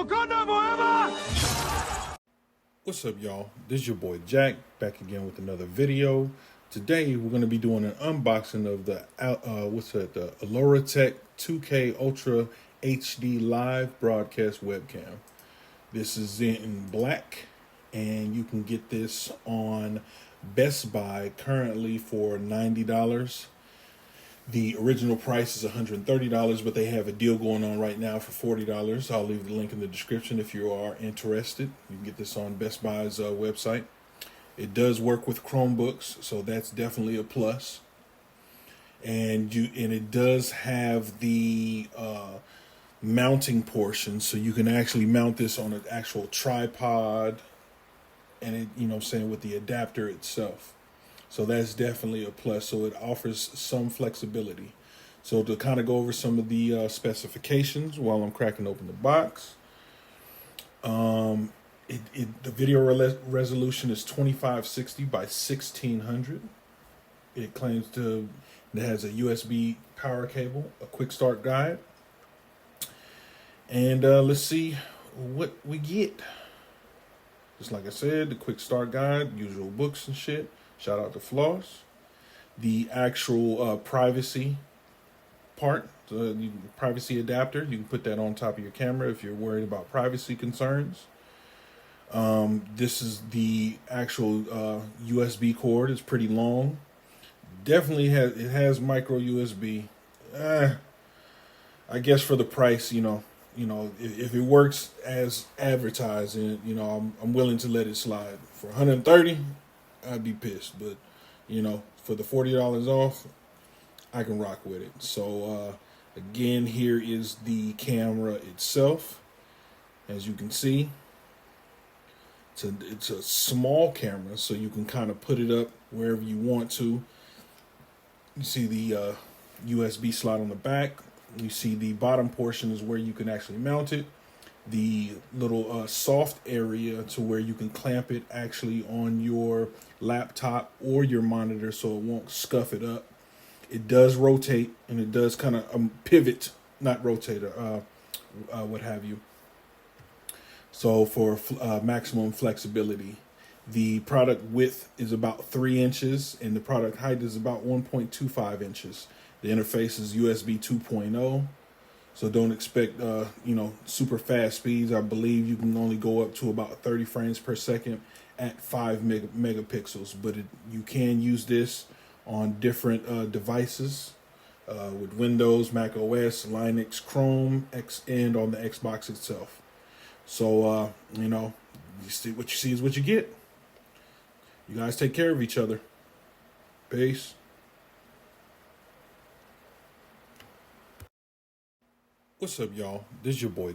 Wakanda forever! What's up, y'all? This is your boy Jack, back again with another video. Today we're going to be doing an unboxing of the the Aluratek 2K Ultra HD live broadcast webcam. This is in black, and you can get this on Best Buy currently for $90. The original price is $130, but they have a deal going on right now for $40. I'll leave the link in the description if you are interested. You can get this on Best Buy's website. It does work with Chromebooks, so that's definitely a plus. And it does have the mounting portion, so you can actually mount this on an actual tripod, and it, with the adapter itself. So that's definitely a plus. So it offers some flexibility. So to kind of go over some of the specifications while I'm cracking open the box. The video resolution is 2560 by 1600. It has a USB power cable, a quick start guide. And let's see what we get. Just like I said, the quick start guide, usual books and shit. Shout out to Floss. The actual privacy part, the privacy adapter, you can put that on top of your camera if you're worried about privacy concerns. This is the actual USB cord. It's pretty long. Definitely has micro USB. I guess for the price, if it works as advertised, I'm willing to let it slide. For $130, I'd be pissed, but for the $40 off, I can rock with it. So again, here is the camera itself. As you can see, it's a small camera, so you can kind of put it up wherever you want to. You see the USB slot on the back. You see the bottom portion is where you can actually mount it. The little soft area to where you can clamp it actually on your laptop or your monitor so it won't scuff it up. It does rotate, and it does kind of pivot, not rotate, what have you. So for maximum flexibility. The product width is about 3 inches, and the product height is about 1.25 inches. The interface is USB 2.0. So don't expect, super fast speeds. I believe you can only go up to about 30 frames per second at 5 megapixels. But you can use this on different devices with Windows, Mac OS, Linux, Chrome, and on the Xbox itself. So, you see what you see is what you get. You guys take care of each other. Peace. What's up, y'all? This is your boy